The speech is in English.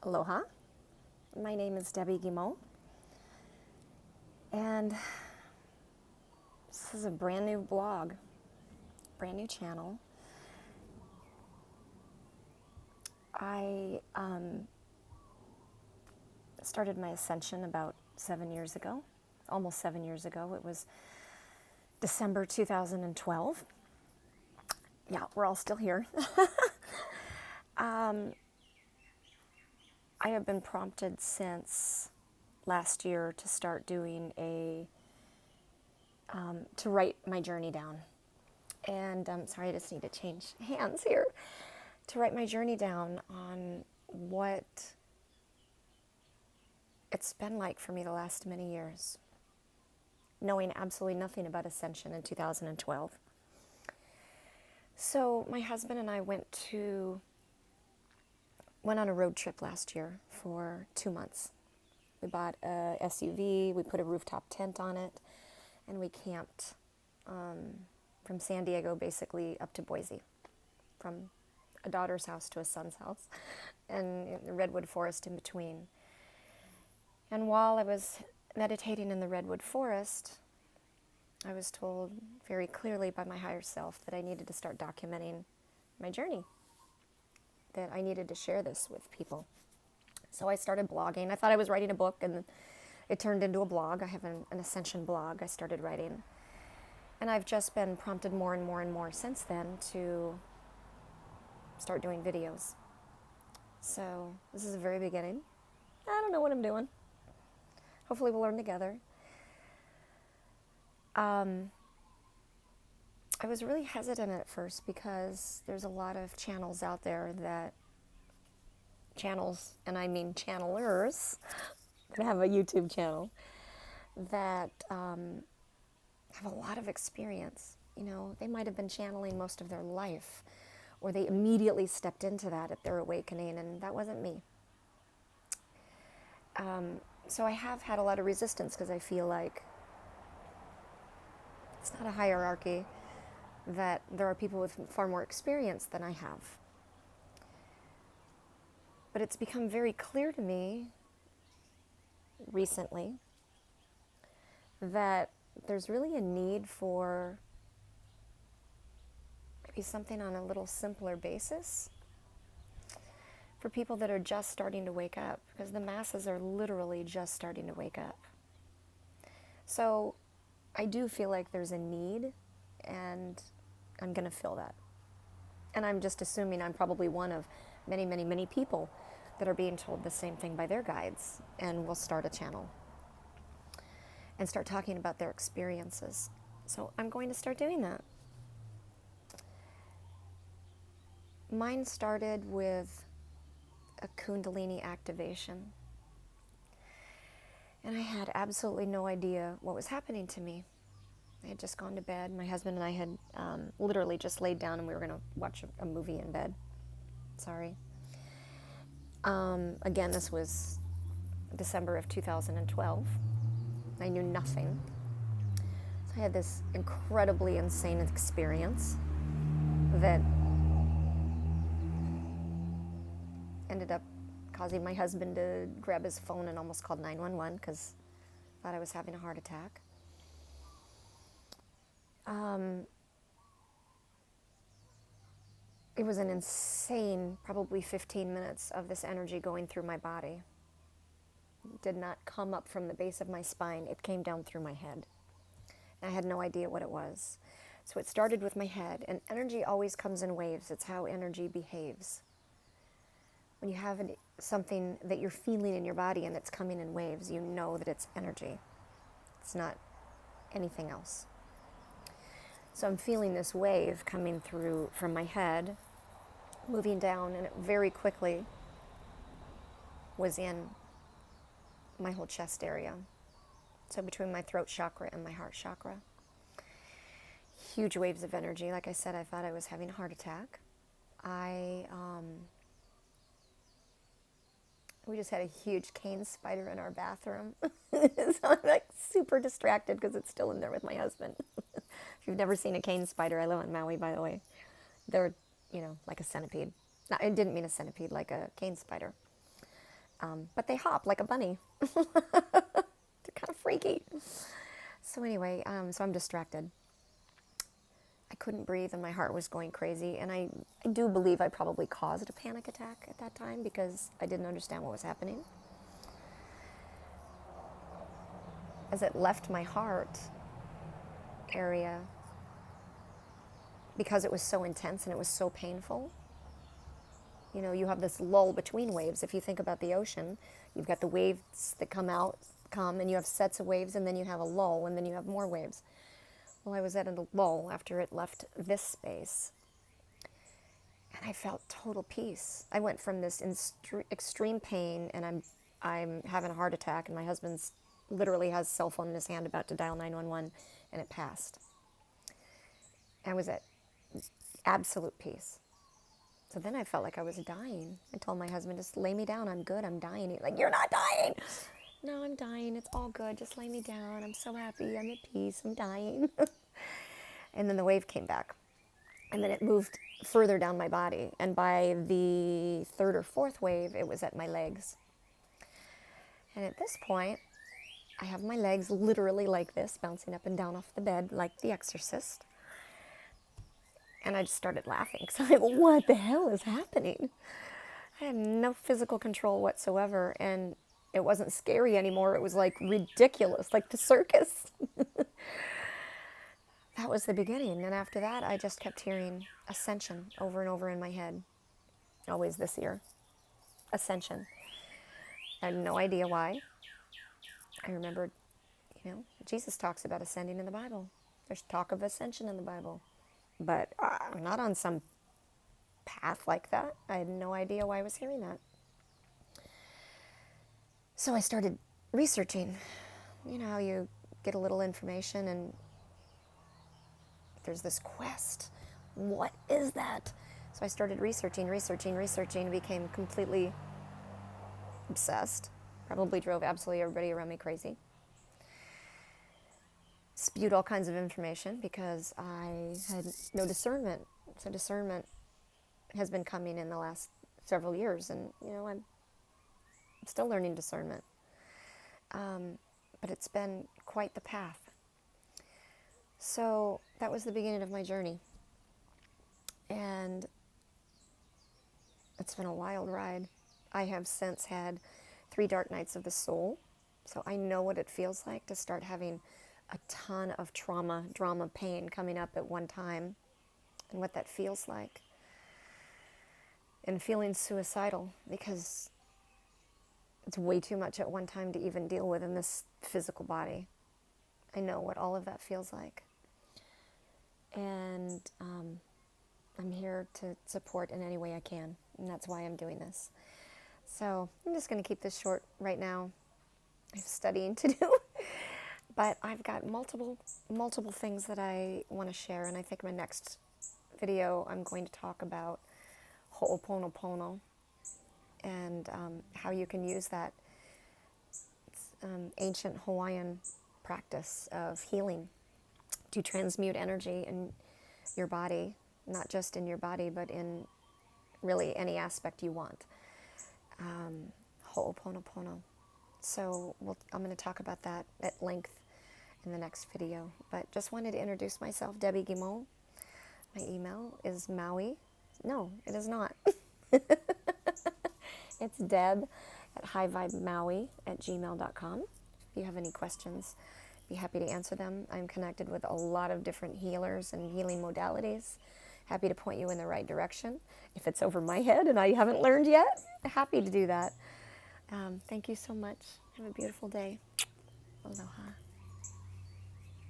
Aloha, my name is Debbie Guimont, and this is a brand new blog, brand new channel. I started my ascension about 7 years ago, almost 7 years ago. It was December 2012. Yeah, we're all still here. I have been prompted since last year to start doing to write my journey down. And sorry, I just need to change hands here. To write my journey down on what it's been like for me the last many years, knowing absolutely nothing about ascension in 2012. So my husband and I went on a road trip last year for 2 months. We bought a SUV, we put a rooftop tent on it, and we camped from San Diego basically up to Boise, from a daughter's house to a son's house, and the redwood forest in between. And while I was meditating in the redwood forest, I was told very clearly by my higher self that I needed to start documenting my journey, that I needed to share this with people. So I started blogging. I thought I was writing a book, and it turned into a blog. I have an ascension blog I started writing. And I've just been prompted more and more and more since then to start doing videos. So this is the very beginning. I don't know what I'm doing. Hopefully we'll learn together. I was really hesitant at first because there's a lot of channels out there and I mean channelers, that have a YouTube channel, that have a lot of experience. You know, they might have been channeling most of their life, or they immediately stepped into that at their awakening, and that wasn't me. So I have had a lot of resistance because I feel like it's not a hierarchy, that there are people with far more experience than I have. But it's become very clear to me recently that there's really a need for maybe something on a little simpler basis for people that are just starting to wake up, because the masses are literally just starting to wake up. So I do feel like there's a need, and I'm going to fill that. And I'm just assuming I'm probably one of many, many, many people that are being told the same thing by their guides, and will start a channel and start talking about their experiences. So I'm going to start doing that. Mine started with a Kundalini activation. And I had absolutely no idea what was happening to me. I had just gone to bed. My husband and I had literally just laid down, and we were going to watch a movie in bed. Sorry. Again, this was December of 2012. I knew nothing. So I had this incredibly insane experience that ended up causing my husband to grab his phone and almost called 911 because I thought I was having a heart attack. It was an insane, probably 15 minutes of this energy going through my body. It did not come up from the base of my spine. It came down through my head. And I had no idea what it was. So it started with my head, and energy always comes in waves. It's how energy behaves. When you have something that you're feeling in your body and it's coming in waves, you know that it's energy. It's not anything else. So I'm feeling this wave coming through from my head, moving down, and it very quickly was in my whole chest area. So between my throat chakra and my heart chakra. Huge waves of energy. Like I said, I thought I was having a heart attack. We just had a huge cane spider in our bathroom. So I'm like super distracted because it's still in there with my husband. If you've never seen a cane spider, I live on Maui, by the way. They're, like a centipede. No, I didn't mean a centipede, like a cane spider. But they hop like a bunny. They're kind of freaky. So anyway, so I'm distracted. I couldn't breathe and my heart was going crazy. And I do believe I probably caused a panic attack at that time because I didn't understand what was happening. As it left my heart area, because it was so intense and it was so painful, you know, you have this lull between waves. If you think about the ocean, you've got the waves that come, and you have sets of waves, and then you have a lull, and then you have more waves. Well, I was at a lull after it left this space, and I felt total peace. I went from this extreme pain, and I'm having a heart attack, and my husband's literally has a cell phone in his hand about to dial 911, and it passed. I was at absolute peace. So then I felt like I was dying. I told my husband, just lay me down. I'm good. I'm dying. He's like, you're not dying. No, I'm dying. It's all good. Just lay me down. I'm so happy. I'm at peace. I'm dying. And then the wave came back. And then it moved further down my body. And by the third or fourth wave, it was at my legs. And at this point, I have my legs literally like this, bouncing up and down off the bed like The Exorcist. And I just started laughing because I'm like, what the hell is happening? I had no physical control whatsoever, and it wasn't scary anymore. It was like ridiculous, like the circus. That was the beginning. And after that, I just kept hearing Ascension over and over in my head. Always this year. Ascension. I had no idea why. I remembered, you know, Jesus talks about ascending in the Bible. There's talk of ascension in the Bible. But not on some path like that. I had no idea why I was hearing that. So I started researching. You know how you get a little information and there's this quest. What is that? So I started researching, and became completely obsessed. Probably drove absolutely everybody around me crazy. Spewed all kinds of information because I had no discernment. So discernment has been coming in the last several years, and you know, I'm still learning discernment. But it's been quite the path. So that was the beginning of my journey. And it's been a wild ride. I have since had 3 dark nights of the soul. So I know what it feels like to start having a ton of trauma, drama, pain coming up at one time, and what that feels like. And feeling suicidal because it's way too much at one time to even deal with in this physical body. I know what all of that feels like. And I'm here to support in any way I can, and that's why I'm doing this. So I'm just going to keep this short right now. I have studying to do. But I've got multiple things that I want to share, and I think my next video I'm going to talk about Ho'oponopono and how you can use that ancient Hawaiian practice of healing to transmute energy in your body, not just in your body, but in really any aspect you want. Ho'oponopono. So I'm going to talk about that at length in the next video. But just wanted to introduce myself, Debbie Guimont. My email is Maui. No, it is not. It's Deb at highvibemaui@gmail.com. If you have any questions, be happy to answer them. I'm connected with a lot of different healers and healing modalities. Happy to point you in the right direction. If it's over my head and I haven't learned yet, happy to do that. Thank you so much. Have a beautiful day. Aloha.